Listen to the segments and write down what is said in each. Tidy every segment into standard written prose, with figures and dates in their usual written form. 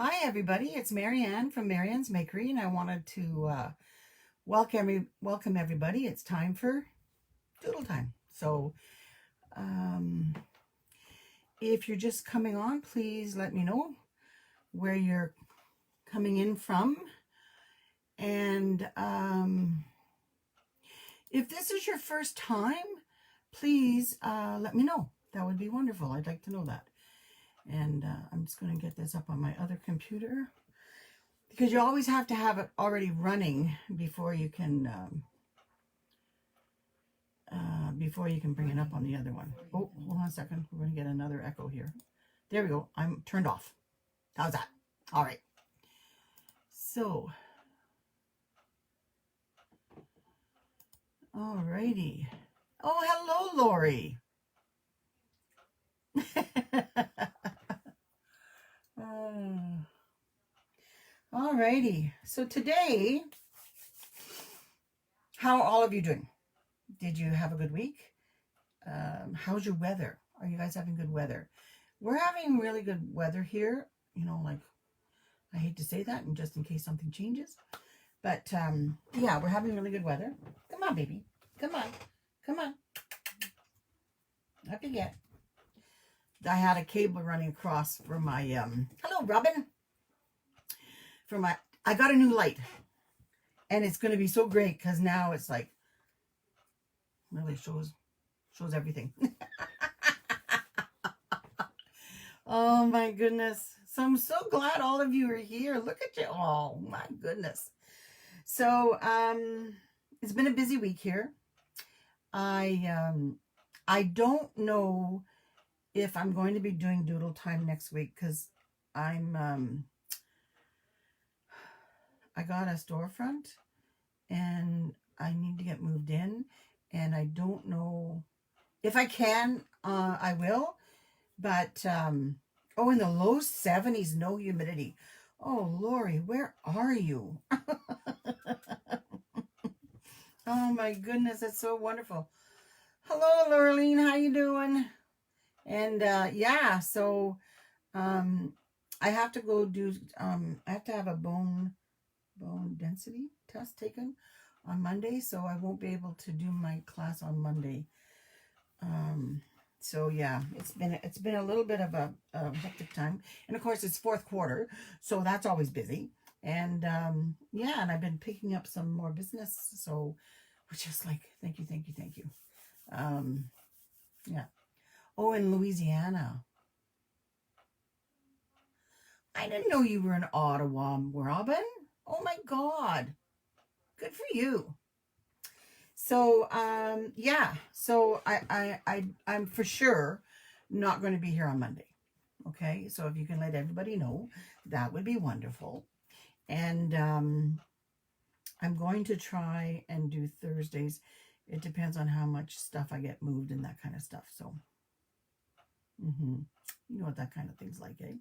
Hi everybody, it's Marianne from Marianne's Makery, and I wanted to welcome everybody. It's time for doodle time. So if you're just coming on, please let me know where you're coming in from. And if this is your first time, please let me know. That would be wonderful. I'd like to know that. And I'm just going to get this up on my other computer, because you always have to have it already running before you can bring it up on the other one. Oh, hold on a second. We're going to get another echo here. There we go. I'm turned off. How's that? All right. So, all righty. Oh, hello, Lori. All righty. So today, how are all of you doing? Did you have a good week? How's your weather? Are you guys having good weather? We're having really good weather here. You know, like, I hate to say that, and just in case something changes. But, yeah, we're having really good weather. Come on, baby. Come on. Come on. Up you get. I had a cable running across for my, hello, Robin. I got a new light. And it's going to be so great, because now it's like, really shows everything. Oh my goodness. So I'm so glad all of you are here. Look at you. Oh my goodness. So it's been a busy week here. I don't know if I'm going to be doing doodle time next week, because I got a storefront and I need to get moved in, and I don't know if I can. I will, but oh, in the low 70s, no humidity. Oh, Lori, where are you? Oh my goodness, that's so wonderful. Hello, Lorleen, how you doing? And yeah, so I have to go do I have to have a bone density test taken on Monday, so I won't be able to do my class on Monday. So yeah, it's been a little bit of a hectic time, and of course it's fourth quarter, so that's always busy. And yeah, and I've been picking up some more business, so we're just like, thank you. Yeah. Oh, in Louisiana. I didn't know you were in Ottawa, Robin. Oh my God. Good for you. So, yeah. So I'm for sure not going to be here on Monday. Okay. So if you can let everybody know, that would be wonderful. And I'm going to try and do Thursdays. It depends on how much stuff I get moved and that kind of stuff. So, you know what that kind of thing's like, eh?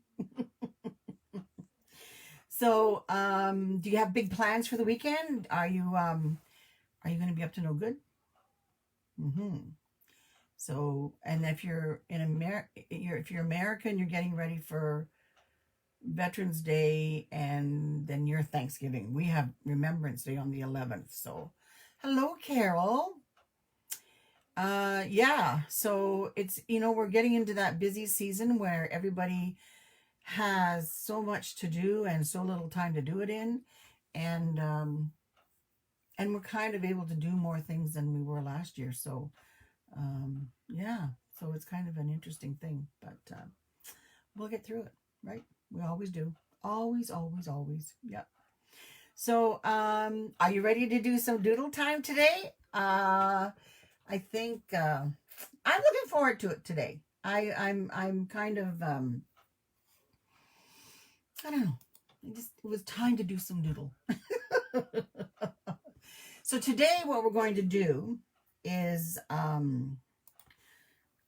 So, do you have big plans for the weekend? Are you going to be up to no good? So, and if you're if you're American, you're getting ready for Veterans Day, and then your Thanksgiving. We have Remembrance Day on the 11th. So, hello, Carol. Yeah. So it's, we're getting into that busy season where everybody has so much to do and so little time to do it in, and we're kind of able to do more things than we were last year. So, yeah, so it's kind of an interesting thing, but we'll get through it, right? We always do. Always. Yep. So, are you ready to do some doodle time today? I think I'm looking forward to it today. I'm kind of I don't know. It was time to do some doodle. So today what we're going to do is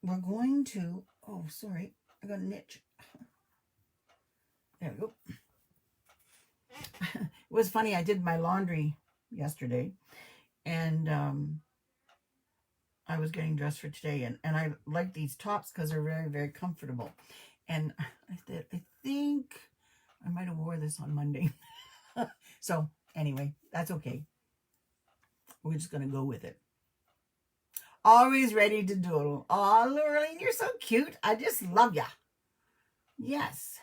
we're going to, oh, sorry, I got an itch. There we go. It was funny, I did my laundry yesterday, and I was getting dressed for today, and I like these tops because they're very, very comfortable. And I think I might have wore this on Monday. So anyway, that's okay. We're just going to go with it. Always ready to doodle. Oh, Lorraine, you're so cute. I just love ya. Yes.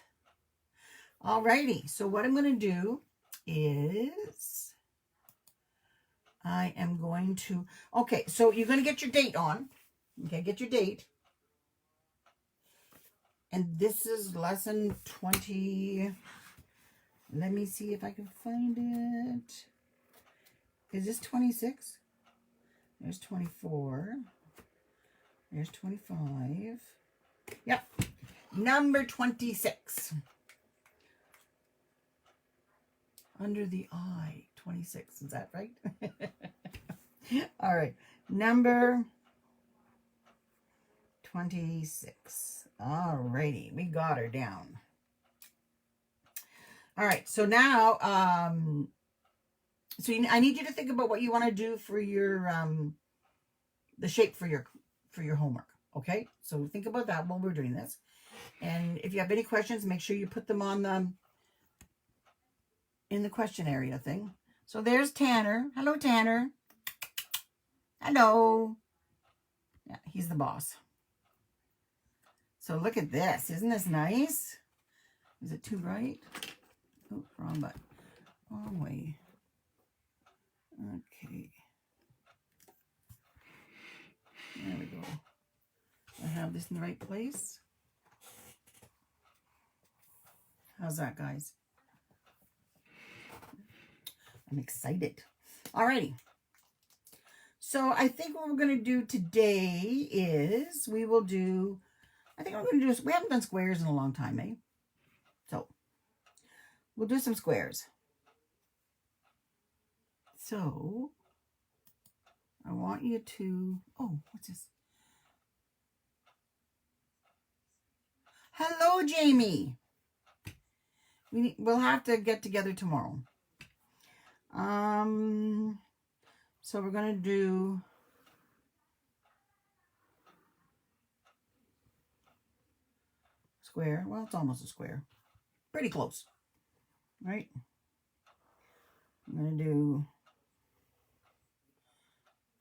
Alrighty. So what I'm going to do is I am going to, okay, so you're going to get your date on. Okay, get your date. And this is lesson 20. Let me see if I can find it. Is this 26? There's 24. There's 25. Yep. Number 26. Under the eye. 26. Is that right? All right. Number 26. All righty. We got her down. All right. So now, I need you to think about what you want to do for your, the shape for your homework. Okay. So think about that while we're doing this. And if you have any questions, make sure you put them on in the question area thing. So there's Tanner. Hello, Tanner. Hello. Yeah, he's the boss. So look at this. Isn't this nice? Is it too bright? Oh, wrong button. Wrong way. Okay. There we go. I have this in the right place. How's that, guys? I'm excited. Alrighty. So I think what we're going to do today is we will do, I think we're going to do, we haven't done squares in a long time, eh? So we'll do some squares. So I want you to, oh, what's this? Hello, Jamie. We'll have to get together tomorrow. So we're going to do square. Well, it's almost a square. Pretty close. Right? I'm going to do,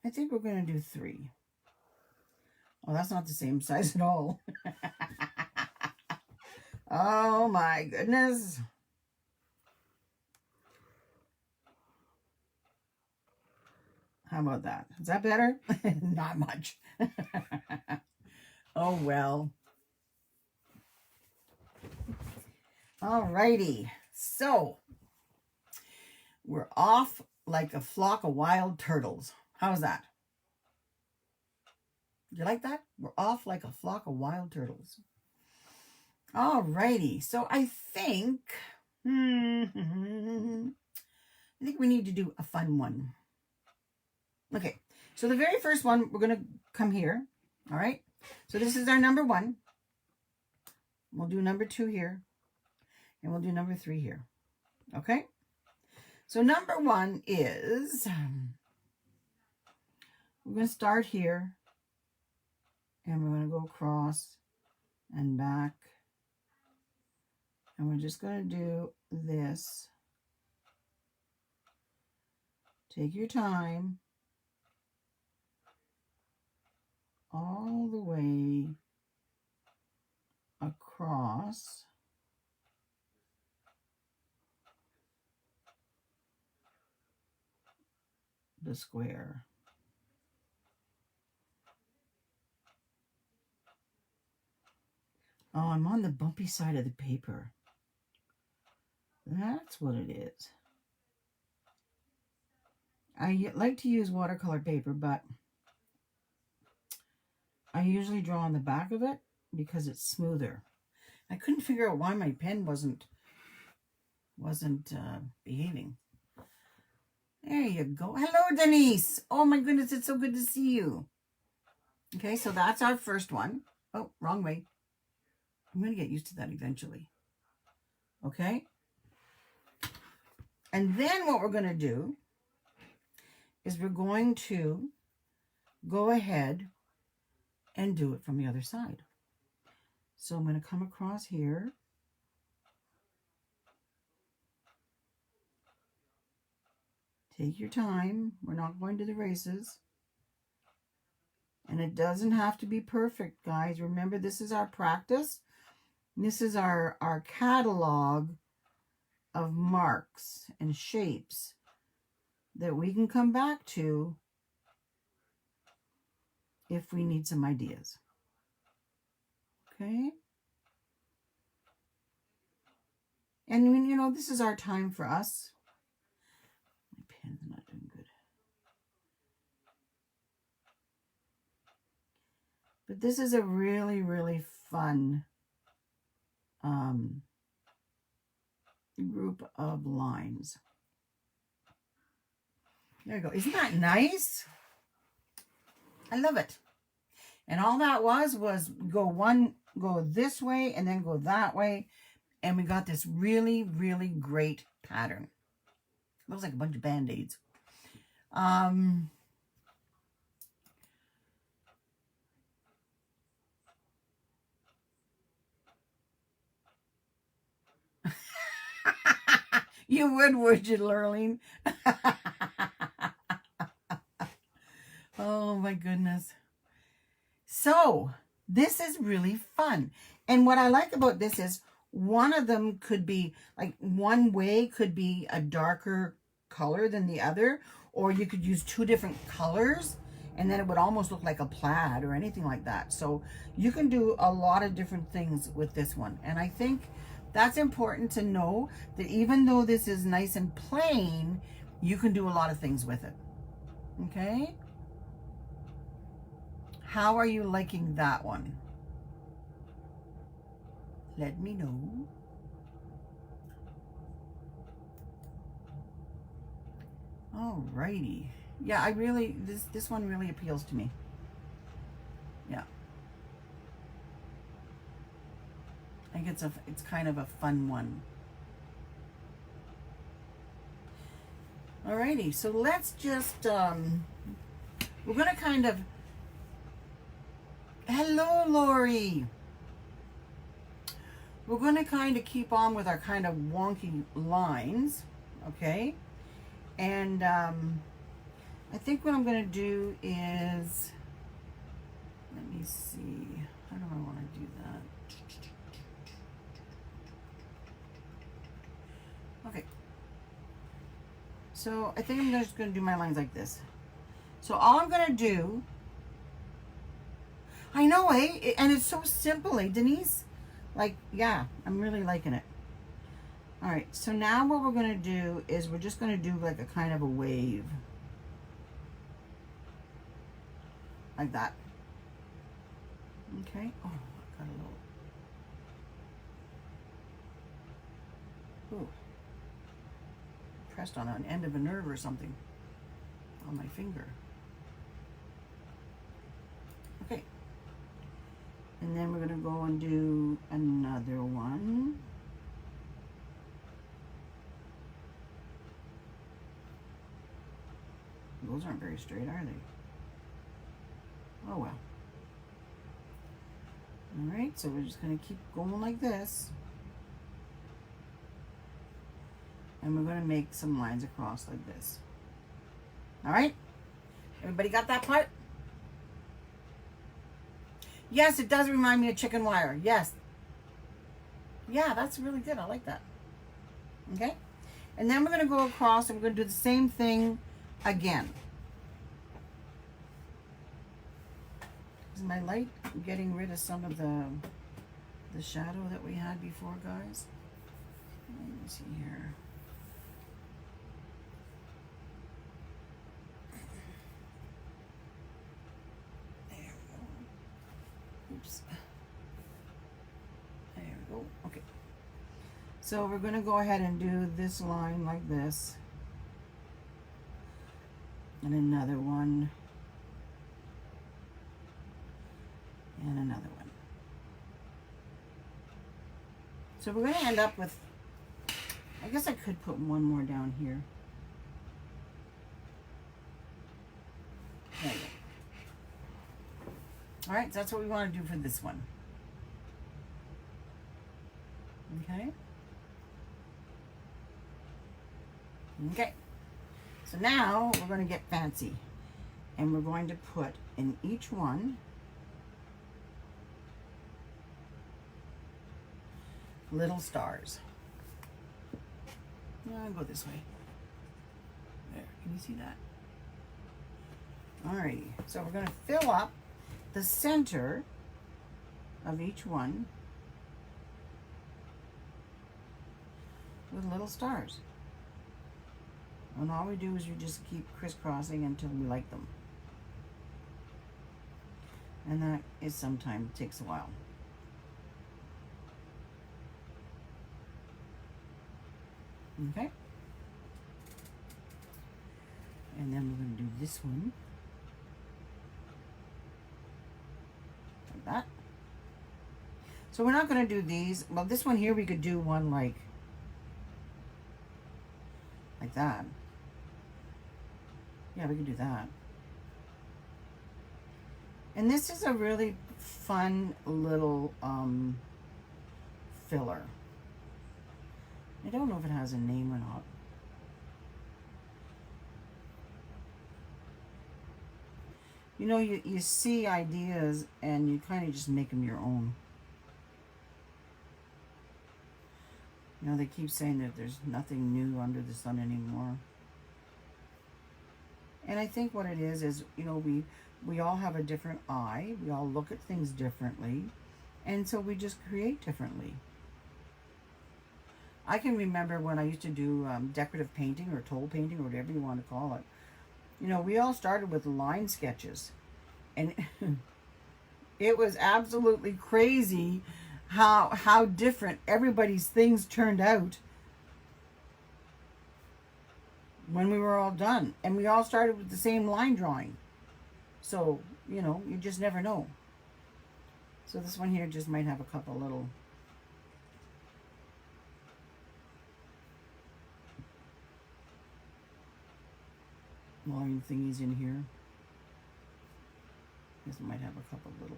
I think we're going to do 3. Oh, that's not the same size at all. Oh my goodness. How about that? Is that better? Not much. Oh well. Alrighty. So we're off like a flock of wild turtles. How's that? You like that? We're off like a flock of wild turtles. Alrighty. So I think we need to do a fun one. Okay. So the very first one, we're going to come here. All right. So this is our number 1. We'll do number 2 here. And we'll do number 3 here. Okay. So number 1 is, we're going to start here. And we're going to go across and back. And we're just going to do this. Take your time. All the way across the square. Oh, I'm on the bumpy side of the paper. That's what it is. I like to use watercolor paper, but I usually draw on the back of it because it's smoother. I couldn't figure out why my pen wasn't behaving. There you go. Hello, Denise. Oh my goodness, it's so good to see you. Okay, so that's our first one. Oh, wrong way. I'm going to get used to that eventually. Okay. And then what we're going to do is we're going to go ahead and do it from the other side. So I'm going to come across here. Take your time. We're not going to the races. And it doesn't have to be perfect, guys. Remember, this is our practice. This is our catalog of marks and shapes that we can come back to if we need some ideas. Okay? And, you know, this is our time for us. My pen's not doing good. But this is a really, really fun group of lines. There you go. Isn't that nice? I love it. And all that was go this way and then go that way. And we got this really, really great pattern. Looks like a bunch of Band-Aids. You would you, Lurleen? Oh my goodness. So this is really fun. And what I like about this is one of them could be like one way could be a darker color than the other, or you could use two different colors and then it would almost look like a plaid or anything like that. So you can do a lot of different things with this one. And I think that's important to know, that even though this is nice and plain, you can do a lot of things with it. Okay? How are you liking that one? Let me know. Alrighty. Yeah, I really, this one really appeals to me. Yeah. I think it's kind of a fun one. Alrighty, so let's just, we're gonna kind of, hello Lori. We're gonna kind of keep on with our kind of wonky lines, okay? And I think what I'm gonna do is, let me see, how do I wanna do that? Okay. So I think I'm just going to do my lines like this. So all I'm going to do, I know, eh? And it's so simple, eh, Denise? Like, yeah, I'm really liking it. All right, so now what we're going to do is we're just going to do like a kind of a wave. Like that. Okay. Oh, I got a little... Ooh. Pressed on an end of a nerve or something on my finger. Okay. And then we're going to go and do another one. Those aren't very straight, are they? Oh well. Alright, so we're just going to keep going like this. And we're going to make some lines across like this. All right? Everybody got that part? Yes, it does remind me of chicken wire. Yes. Yeah, that's really good. I like that. Okay? And then we're going to go across and we're going to do the same thing again. Is my light getting rid of some of the shadow that we had before, guys? Let me see here. Oops. There we go. Okay. So we're going to go ahead and do this line like this. And another one. And another one. So we're going to end up with, I guess I could put one more down here. There you go. All right, so that's what we want to do for this one. Okay. Okay. So now we're going to get fancy. And we're going to put in each one little stars. I'll go this way. There, can you see that? Alrighty, so we're going to fill up the center of each one with little stars. And all we do is you just keep crisscrossing until we like them. And that is sometimes takes a while. Okay. And then we're going to do this one. Like that. So we're not going to do these. Well, this one here we could do one like that. Yeah, we could do that. And this is a really fun little filler. I don't know if it has a name or not. You know, you see ideas and you kind of just make them your own. You know, they keep saying that there's nothing new under the sun anymore. And I think what it is, you know, we all have a different eye. We all look at things differently. And so we just create differently. I can remember when I used to do decorative painting or toll painting or whatever you want to call it. You know, we all started with line sketches. And it was absolutely crazy how different everybody's things turned out when we were all done. And we all started with the same line drawing. So, you know, you just never know. So this one here just might have a couple little line thingies in here. This might have a couple little.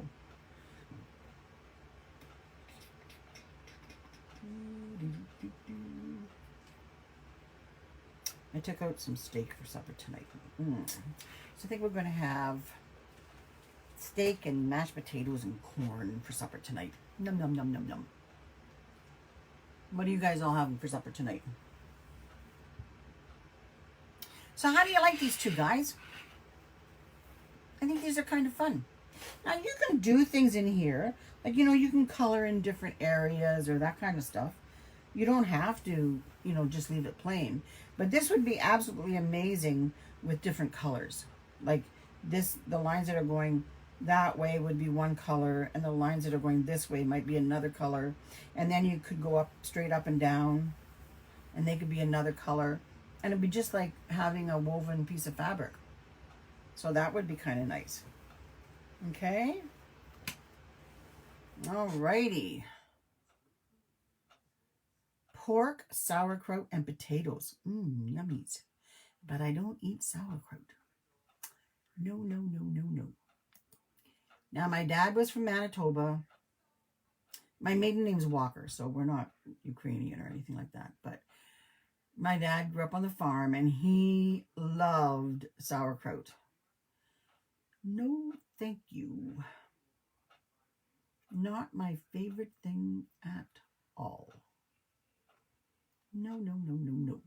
I took out some steak for supper tonight. So I think we're going to have steak and mashed potatoes and corn for supper tonight. Num num num num num. What are you guys all having for supper tonight? So how do you like these two guys? I think these are kind of fun. Now you can do things in here. Like, you know, you can color in different areas or that kind of stuff. You don't have to, you know, just leave it plain. But this would be absolutely amazing with different colors. Like this, the lines that are going that way would be one color, and the lines that are going this way might be another color. And then you could go up, straight up and down, and they could be another color. And it'd be just like having a woven piece of fabric. So that would be kind of nice. Okay. Alrighty. Pork, sauerkraut, and potatoes. Yummies. But I don't eat sauerkraut. No, no, no, no, no. Now, my dad was from Manitoba. My maiden name's Walker, so we're not Ukrainian or anything like that. But my dad grew up on the farm, and he loved sauerkraut. No, thank you. Not my favorite thing at all. No, no, no, no, no.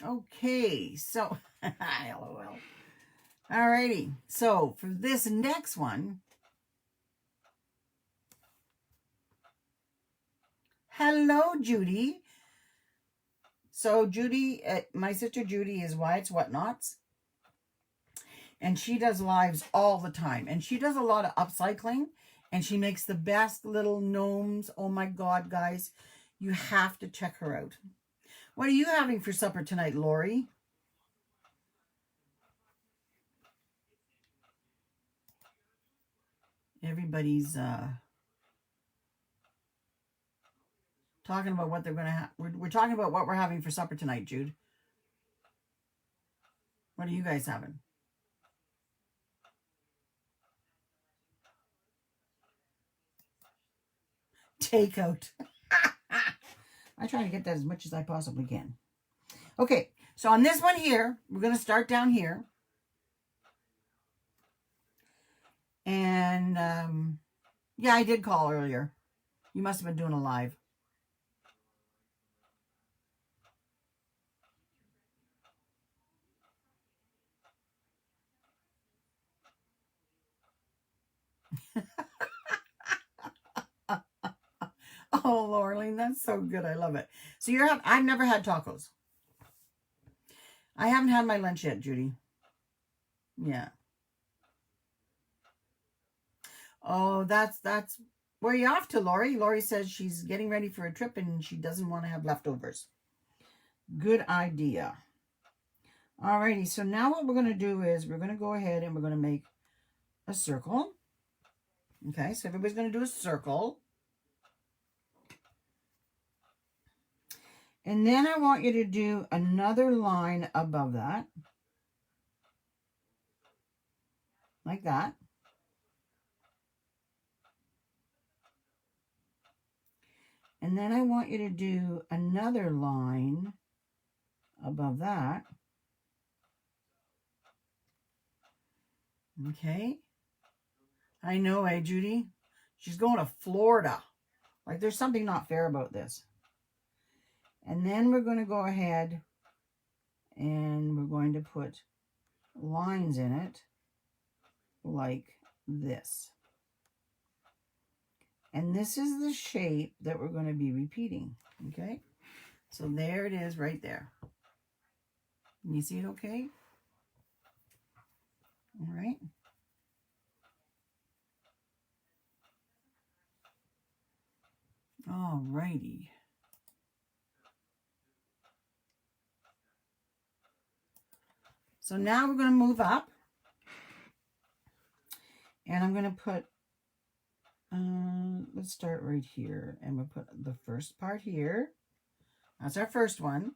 Okay, so, LOL. Alrighty, so for this next one, hello, Judy. So Judy, my sister Judy is Wyatt's Whatnots. And she does lives all the time. And she does a lot of upcycling. And she makes the best little gnomes. Oh my God, guys. You have to check her out. What are you having for supper tonight, Lori? Everybody's talking about what they're going to have. We're talking about what we're having for supper tonight, Jude. What are you guys having? Takeout. I try to get that as much as I possibly can. Okay, so on this one here, we're going to start down here. And, yeah, I did call earlier. You must have been doing a live. Oh, Laureline, that's so good. I love it. So I've never had tacos. I haven't had my lunch yet, Judy. Yeah. Oh, that's where you off to, Lori? Lori says she's getting ready for a trip and she doesn't want to have leftovers. Good idea. Alrighty, so now what we're going to do is we're going to go ahead and we're going to make a circle. Okay, so everybody's going to do a circle. And then I want you to do another line above that. Like that. And then I want you to do another line above that. Okay. I know, Judy? She's going to Florida. Like, there's something not fair about this. And then we're going to go ahead and we're going to put lines in it like this. And this is the shape that we're going to be repeating. Okay? So there it is right there. Can you see it okay? All right. All righty. So now we're going to move up. And I'm going to put, let's start right here. And we'll put the first part here. That's our first one.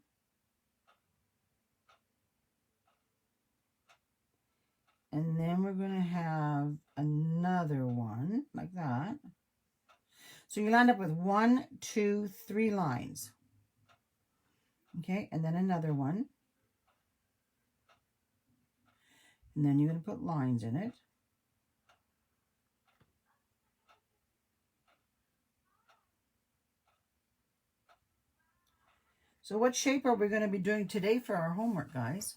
And then we're going to have another one like that. So you'll end up with 1, 2, 3 lines. Okay, and then another one. And then you're going to put lines in it. So what shape are we going to be doing today for our homework, guys?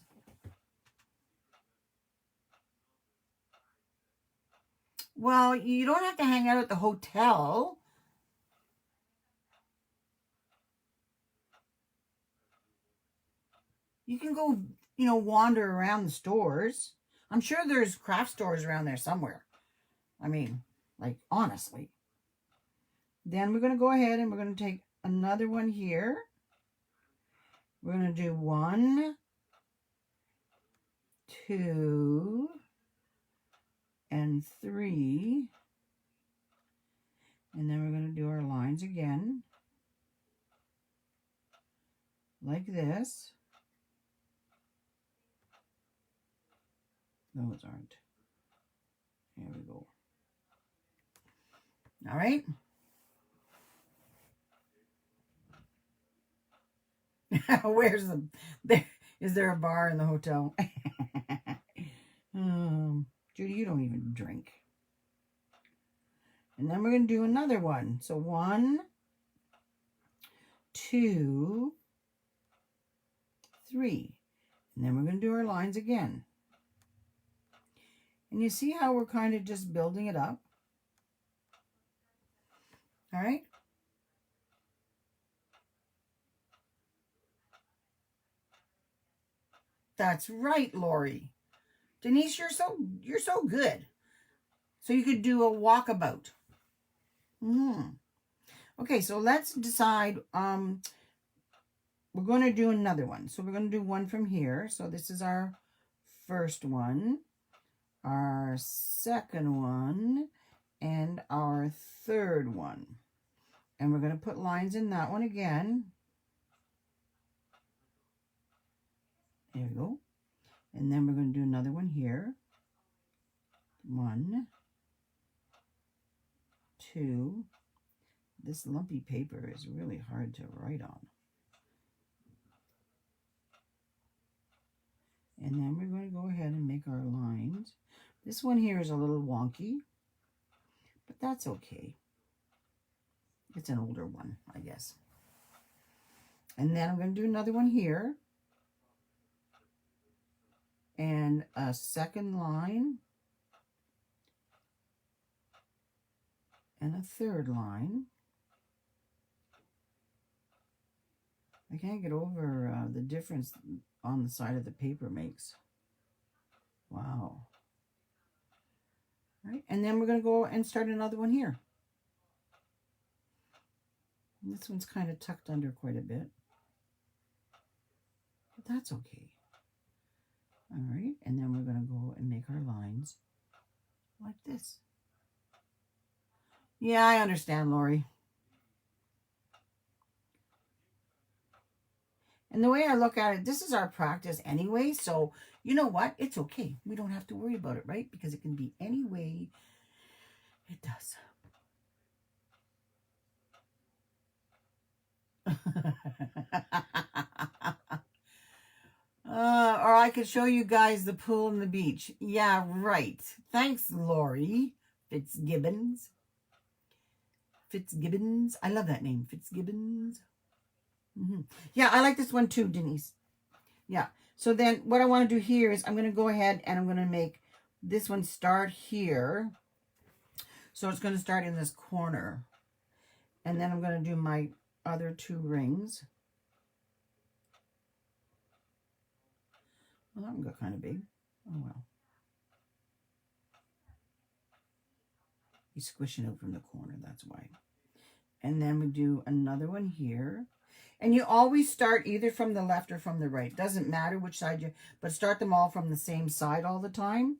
Well, you don't have to hang out at the hotel. You can go, wander around the stores. I'm sure there's craft stores around there somewhere. I mean, like, honestly. Then we're going to go ahead and we're going to take another one here. We're going to do 1, 2, and 3. And then we're going to do our lines again. Like this. Those aren't. Here we go. All right. Where's is there a bar in the hotel? Judy, you don't even drink. And then we're going to do another one. So 1, 2, 3. And then we're going to do our lines again. And you see how we're kind of just building it up? All right. That's right, Lori. Denise, you're so good. So you could do a walkabout. Okay, so let's decide. We're going to do another one. So we're going to do one from here. So this is our first one, our second one, and our third one. And we're going to put lines in that one again. There we go. And then we're going to do another one here. 1, 2. This lumpy paper is really hard to write on. And then we're going to go ahead and make our lines. This one here is a little wonky, but that's okay. It's an older one, I guess. And then I'm going to do another one here. And a second line. And a third line. I can't get over the difference on the side of the paper makes. Wow. All right, and then we're going to go and start another one here. And this one's kind of tucked under quite a bit. But that's okay. All right, and then we're going to go and make our lines like this. Yeah, I understand, Lori. And the way I look at it, this is our practice anyway, so you know what? It's okay. We don't have to worry about it, right? Because it can be any way it does. Or I could show you guys the pool and the beach. Yeah, right. Thanks, Lori Fitzgibbons. Fitzgibbons. I love that name, Fitzgibbons. Yeah, I like this one too, Denise. Yeah. So then what I want to do here is I'm going to go ahead and I'm going to make this one start here. So it's going to start in this corner. And then I'm going to do my other two rings. Well, that one got kind of big. Oh, well. He's squishing out from the corner, that's why. And then we do another one here. And you always start either from the left or from the right. Doesn't matter which side you, but start them all from the same side all the time.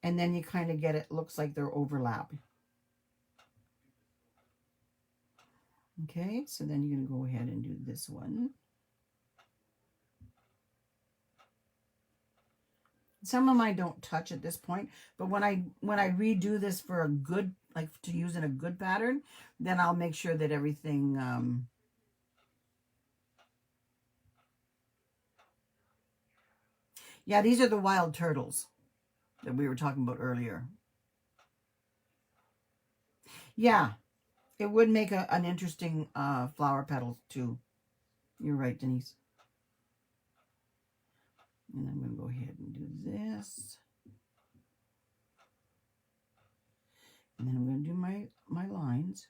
And then you kind of get it, looks like they're overlapping. Okay, so then you're going to go ahead and do this one. Some of mine don't touch at this point, but when I redo this for a good, like to use in a good pattern, then I'll make sure that everything yeah, these are the wild turtles that we were talking about earlier. Yeah, it would make an interesting flower petals too. You're right, Denise. And I'm going to go ahead and do this. And then I'm going to do my lines.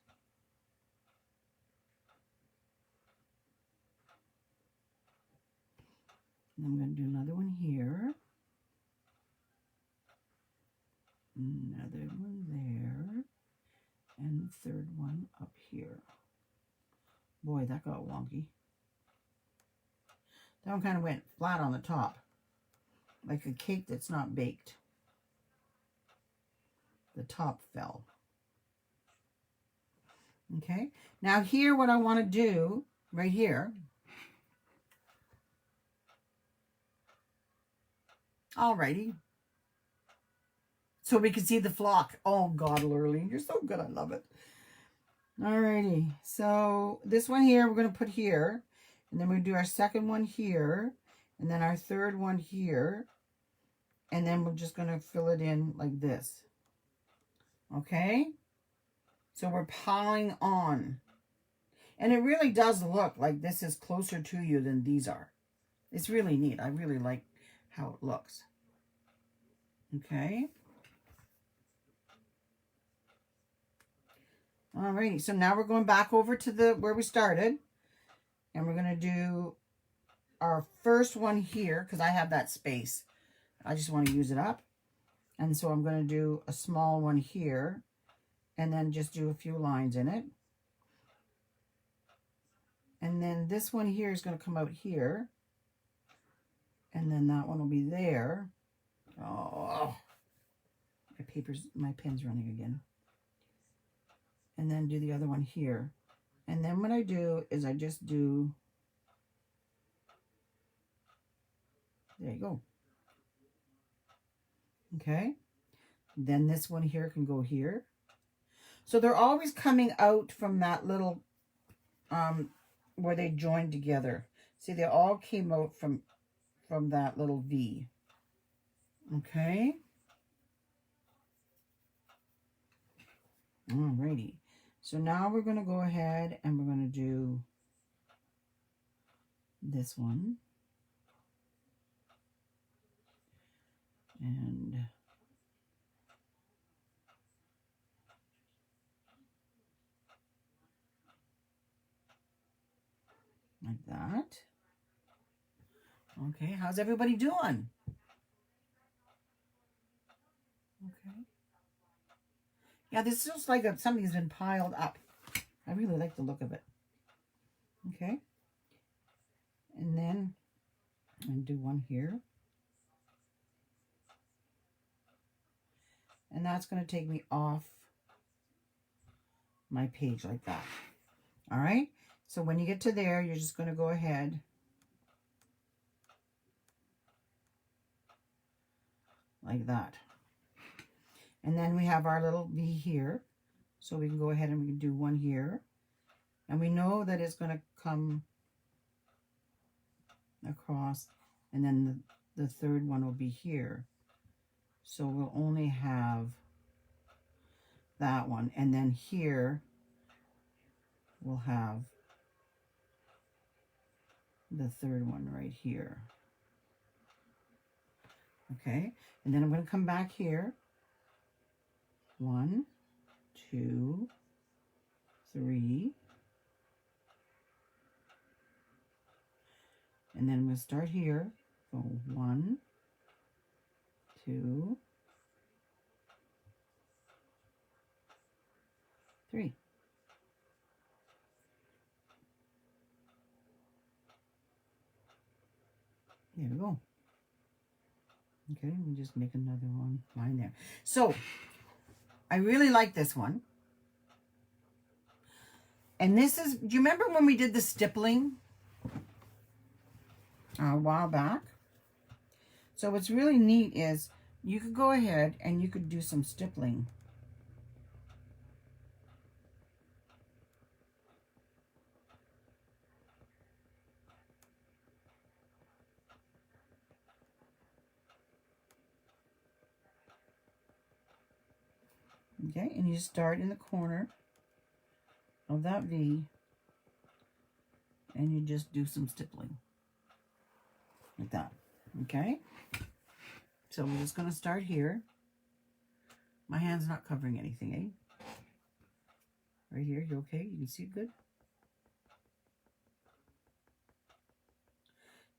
And I'm going to do another one here. Another one there. And the third one up here. Boy, that got wonky. That one kind of went flat on the top. Like a cake that's not baked. The top fell. Okay. Now here, what I want to do, right here. Alrighty. So we can see the flock. Oh God, Lurleen, you're so good. I love it. Alrighty. So this one here, we're going to put here. And then we do our second one here. And then our third one here. And then we're just going to fill it in like this. Okay? So we're piling on. And it really does look like this is closer to you than these are. It's really neat. I really like how it looks. Okay? Alrighty. So now we're going back over to where we started. And we're going to do our first one here because I have that space. I just want to use it up. And so I'm going to do a small one here and then just do a few lines in it. And then this one here is going to come out here. And then that one will be there. Oh, my pen's running again. And then do the other one here. And then what I do is I just do, there you go. Okay. Then this one here can go here. So they're always coming out from that little, where they joined together. See, they all came out from that little V. Okay. Alrighty. So now we're going to go ahead and we're going to do this one. And like that. Okay, how's everybody doing? Okay. Yeah, this looks like something's been piled up. I really like the look of it. Okay. And then I'm going to do one here. And that's going to take me off my page like that. All right. So when you get to there, you're just going to go ahead like that. And then we have our little V here. So we can go ahead and we can do one here. And we know that it's going to come across. And then the third one will be here. So we'll only have that one. And then here we'll have the third one right here. Okay. And then I'm going to come back here. 1, 2, 3. And then I'm going to start here. So 1, 2, 3. There we go. Okay, let me just make another one line there. So I really like this one. And this is, do you remember when we did the stippling a while back? So what's really neat is you could go ahead and you could do some stippling. Okay, and you start in the corner of that V and you just do some stippling like that. Okay, so we're just going to start here. My hand's not covering anything, eh? Right here, you okay? You can see it good?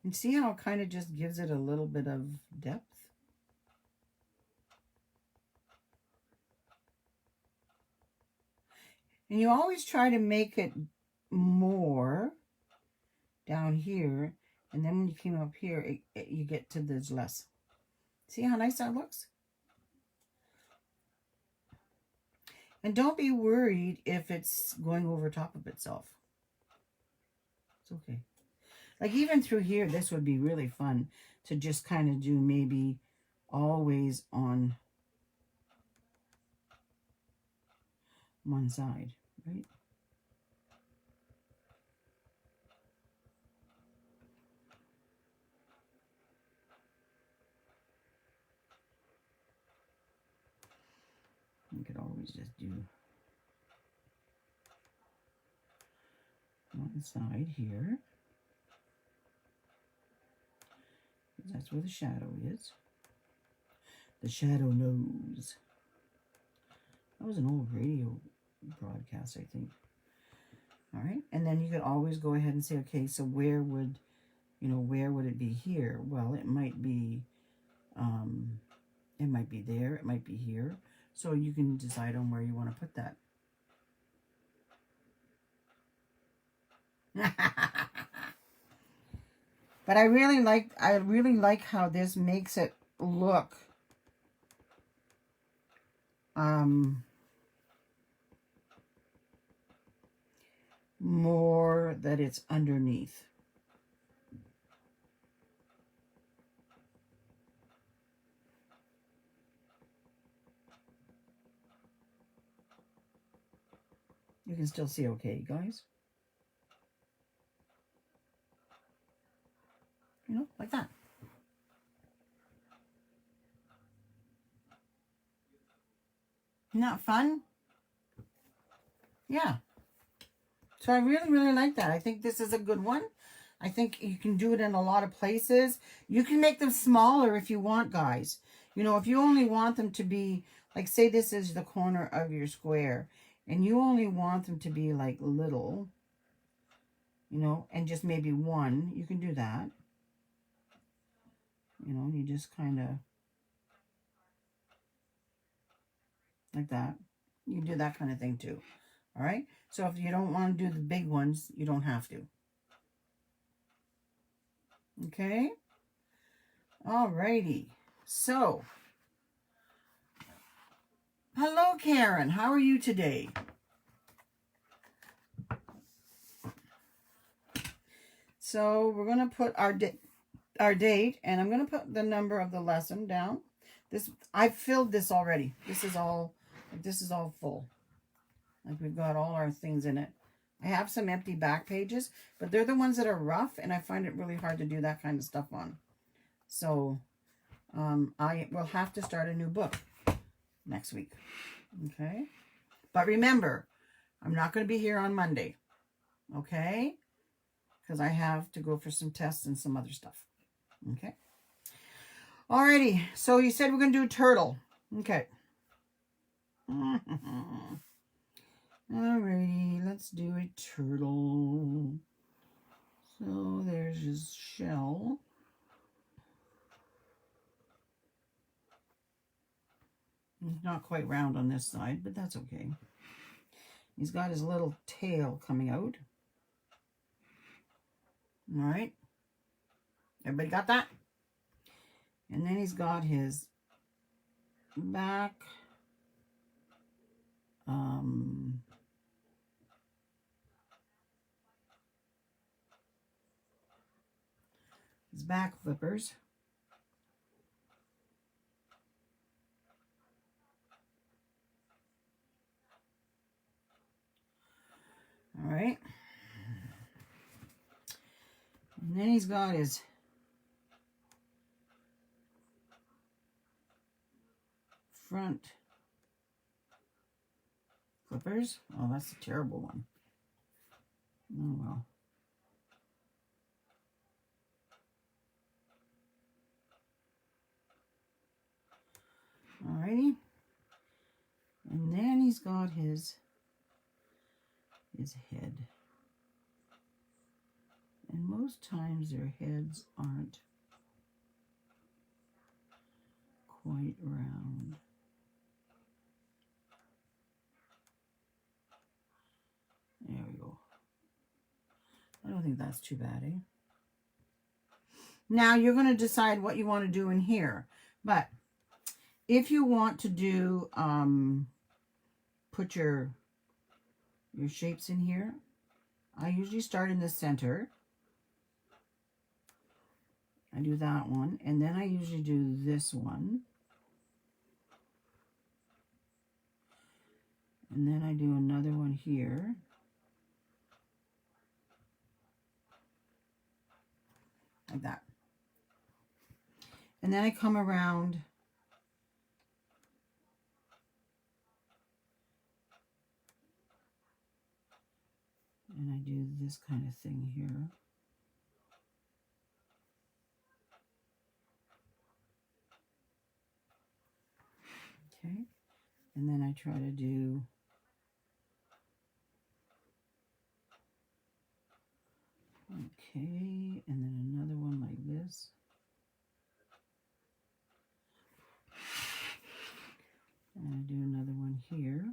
And see how it kind of just gives it a little bit of depth? And you always try to make it more down here. And then when you came up here, you get to this less. See how nice that looks? And don't be worried if it's going over top of itself. It's okay. Like even through here, this would be really fun to just kind of do maybe always on one side, right? You could always just do one side here. That's where the shadow is. The shadow knows. That was an old radio broadcast, I think. All right, and then you could always go ahead and say, okay, so where would, where would it be here? Well, it might be there, it might be here. So you can decide on where you want to put that. But I really like how this makes it look more that it's underneath. You can still see okay, guys. You know, like that. Isn't that fun? Yeah. So I really, really like that. I think this is a good one. I think you can do it in a lot of places. You can make them smaller if you want, guys. You know, if you only want them to be, like, say this is the corner of your square, and you only want them to be, like, little, you know, and just maybe one, you can do that. You know, you just kind of, like that. You can do that kind of thing, too. All right? So if you don't want to do the big ones, you don't have to. Okay? Alrighty. So, hello, Karen. How are you today? So we're going to put our date, and I'm going to put the number of the lesson down. I've filled this already. This is all full. Like, we've got all our things in it. I have some empty back pages, but they're the ones that are rough, and I find it really hard to do that kind of stuff on. So I will have to start a new book next week. Okay? But remember, I'm not going to be here on Monday. Okay? Because I have to go for some tests and some other stuff. Okay? Alrighty. So you said we're going to do a turtle. Okay. Alrighty. Let's do a turtle. So there's his shell. He's not quite round on this side, but that's okay. He's got his little tail coming out. All right. Everybody got that? And then he's got his back. His back flippers. All right. And then he's got his front flippers. Oh, that's a terrible one. Oh, well. Alrighty. And then he's got his head. And most times their heads aren't quite round. There we go. I don't think that's too bad, eh? Now you're going to decide what you want to do in here. But if you want to do, put your shapes in here, I usually start in the center. I do that one, and then I usually do this one. And then I do another one here. Like that. And then I come around and I do this kind of thing here. Okay. And then I try to do okay, and then another one like this. And I do another one here.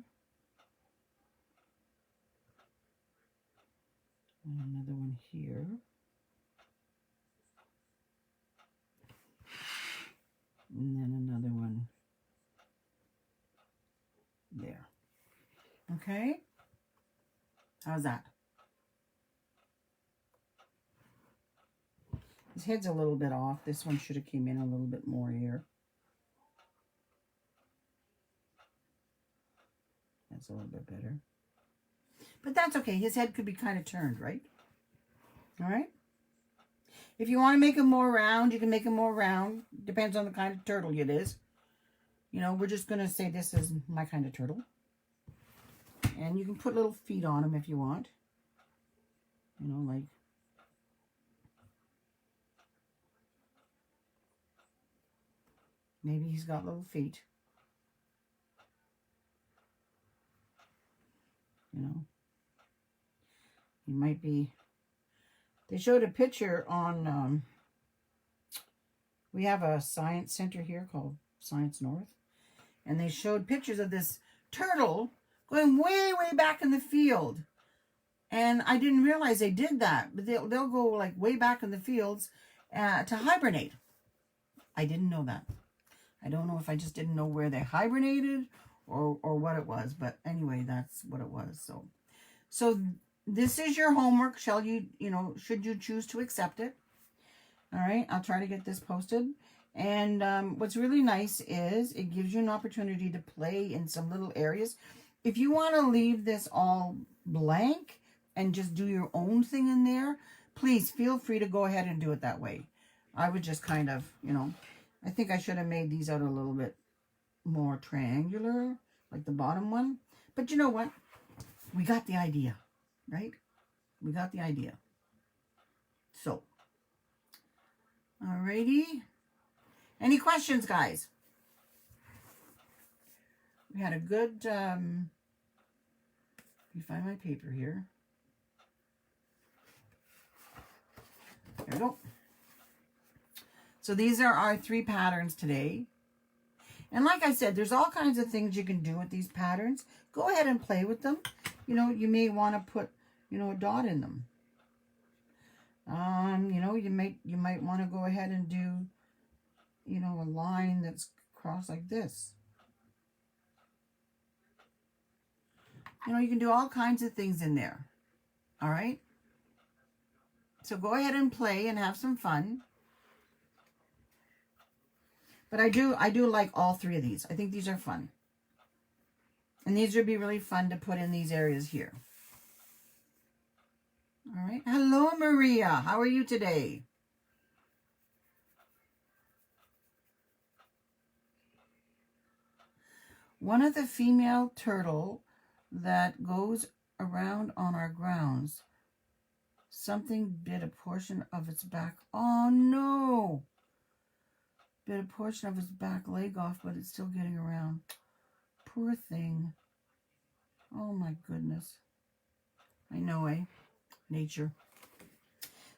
And another one here. And then another one there. Okay? How's that? His head's a little bit off. This one should have came in a little bit more here. That's a little bit better. But that's okay. His head could be kind of turned, right? All right. If you want to make him more round, you can make him more round. Depends on the kind of turtle it is. You know, we're just going to say this is my kind of turtle. And you can put little feet on him if you want. You know, like. Maybe he's got little feet. You know. He might be. They showed a picture on, we have a science center here called Science North. And they showed pictures of this turtle going way, way back in the field. And I didn't realize they did that. But they'll go like way back in the fields to hibernate. I didn't know that. I don't know if I just didn't know where they hibernated or what it was. But anyway, that's what it was. So this is your homework. Should you choose to accept it? All right, I'll try to get this posted. And what's really nice is it gives you an opportunity to play in some little areas. If you want to leave this all blank and just do your own thing in there, please feel free to go ahead and do it that way. I would just kind of, I think I should have made these out a little bit more triangular, like the bottom one. But you know what? We got the idea, right? We got the idea. So, alrighty. Any questions, guys? We had a good, let me find my paper here. There we go. So these are our 3 patterns today. And like I said, there's all kinds of things you can do with these patterns. Go ahead and play with them. You may want to put, a dot in them. You might want to go ahead and do, a line that's crossed like this. You can do all kinds of things in there. All right? So go ahead and play and have some fun. But I do like all 3 of these. I think these are fun. And these would be really fun to put in these areas here. All right. Hello, Maria. How are you today? One of the female turtle that goes around on our grounds, something bit a portion of its back. Oh, no. Bit a portion of its back leg off, but it's still getting around. Poor thing. Oh, my goodness. I know, eh? Nature.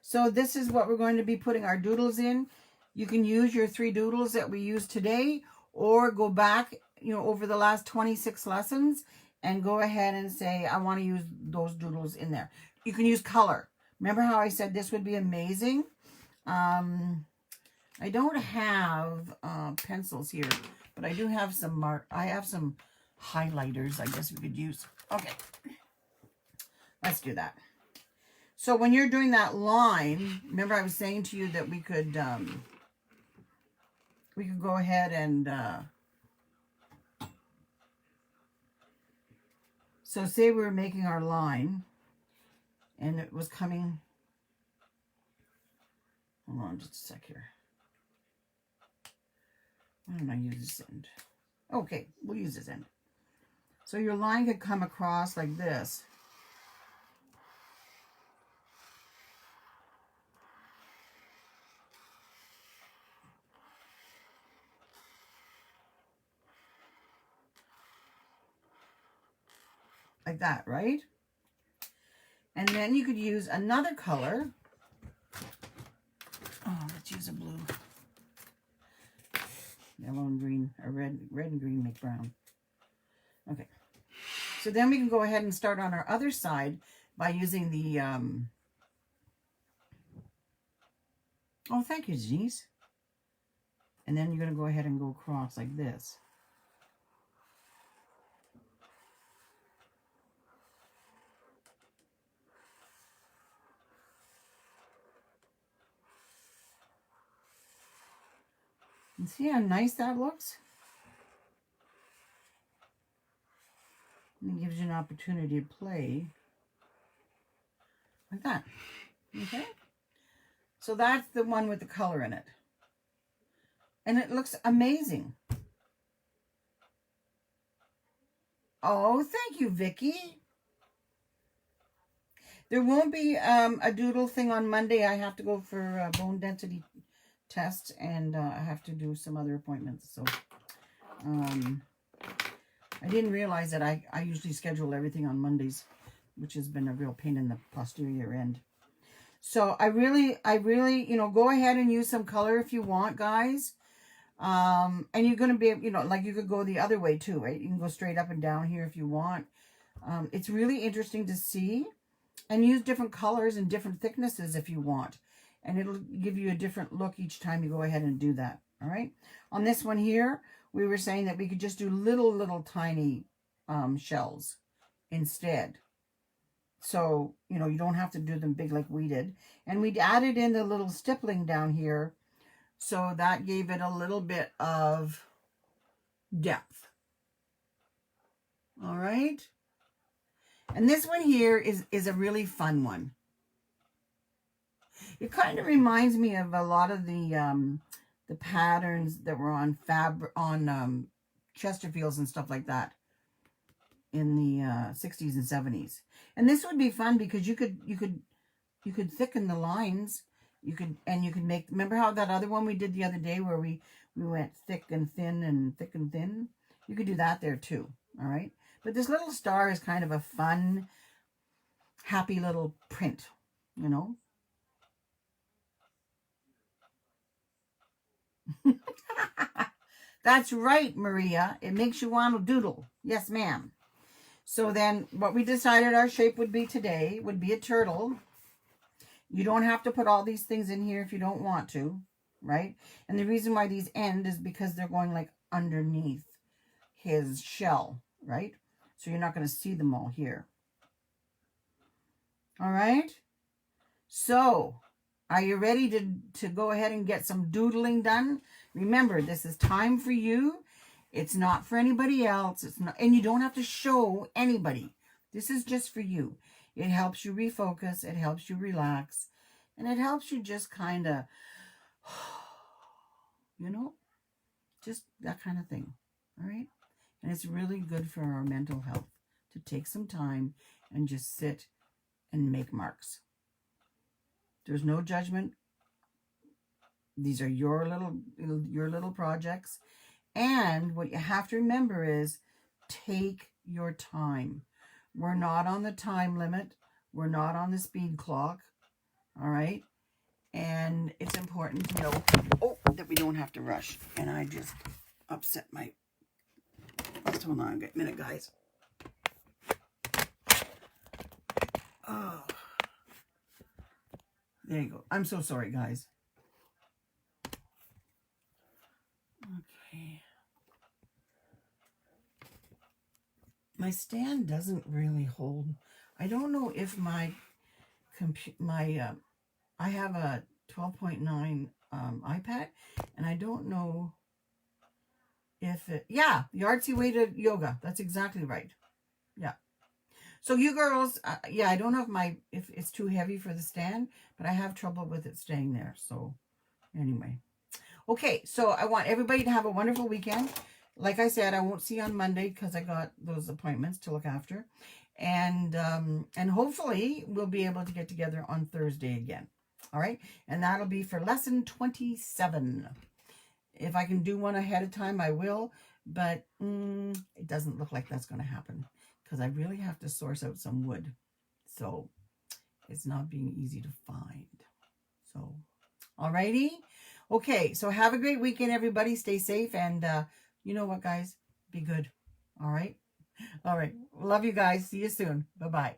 So this is what we're going to be putting our doodles in. You can use your 3 doodles that we used today, or go back, over the last 26 lessons and go ahead and say, I want to use those doodles in there. You can use color. Remember how I said this would be amazing? I don't have pencils here, but I do have some I have some highlighters I guess we could use. Okay. Let's do that. So when you're doing that line, remember I was saying to you that we could go ahead and so say we were making our line and it was coming. Hold on just a sec here. Why don't I use this end? Okay, we'll use this end. So your line could come across like this. Like that, right? And then you could use another color. Oh, let's use a blue. Yellow and green, or red and green make brown. Okay. So then we can go ahead and start on our other side by using the, oh, thank you, Denise. And then you're going to go ahead and go across like this. And see how nice that looks? And it gives you an opportunity to play. like that. Okay. So that's the one with the color in it. And it looks amazing. Oh, thank you, Vicky. There won't be a doodle thing on Monday. I have to go for a bone density test, and I have to do some other appointments. So I didn't realize that I usually schedule everything on Mondays, which has been a real pain in the posterior end. So I really, you know, go ahead and use some color if you want, guys. And you're going to be, you know, like you could go the other way too, right? You can go straight up and down here if you want. It's really interesting to see, and use different colors and different thicknesses if you want. And it'll give you a different look each time you go ahead and do that. All right. On this one here, we were saying that we could just do little tiny shells instead. So, you know, you don't have to do them big like we did. And we added in the little stippling down here. So that gave it a little bit of depth. All right. And this one here is a really fun one. It kind of reminds me of a lot of the patterns that were on Chesterfields and stuff like that in the 60s and 70s. And this would be fun because you could thicken the lines. You could make, remember how that other one we did the other day where we went thick and thin and thick and thin? You could do that there too. All right. But this little star is kind of a fun, happy little print, you know. That's right, Maria. It makes you want to doodle. Yes, ma'am. So then what we decided our shape would be today would be a turtle. You don't have to put all these things in here if you don't want to, right? And the reason why these end is because they're going like underneath his shell, right? So you're not going to see them all here. All right. So are you ready to go ahead and get some doodling done? Remember, this is time for you. It's not for anybody else. It's not, and you don't have to show anybody. This is just for you. It helps you refocus. It helps you relax. And it helps you just kind of, you know, just that kind of thing. All right. And it's really good for our mental health to take some time and just sit and make marks. There's no judgment. These are your little projects. And what you have to remember is take your time. We're not on the time limit. We're not on the speed clock. All right. And it's important to know that we don't have to rush. And I just upset my... Just hold on a minute, guys. Oh. There you go. I'm so sorry, guys. Okay. My stand doesn't really hold. I don't know if my I have a 12.9 iPad, and I don't know if it, yeah, the artsy way to yoga. That's exactly right. Yeah. So you girls, yeah, I don't know if it's too heavy for the stand, but I have trouble with it staying there. So anyway. Okay, so I want everybody to have a wonderful weekend. Like I said, I won't see you on Monday because I got those appointments to look after. And hopefully we'll be able to get together on Thursday again. All right? And that'll be for lesson 27. If I can do one ahead of time, I will. But it doesn't look like that's going to happen because I really have to source out some wood. So it's not being easy to find. So, all righty. Okay, so have a great weekend, everybody. Stay safe. And you know what, guys? Be good. All right? All right. Love you guys. See you soon. Bye-bye.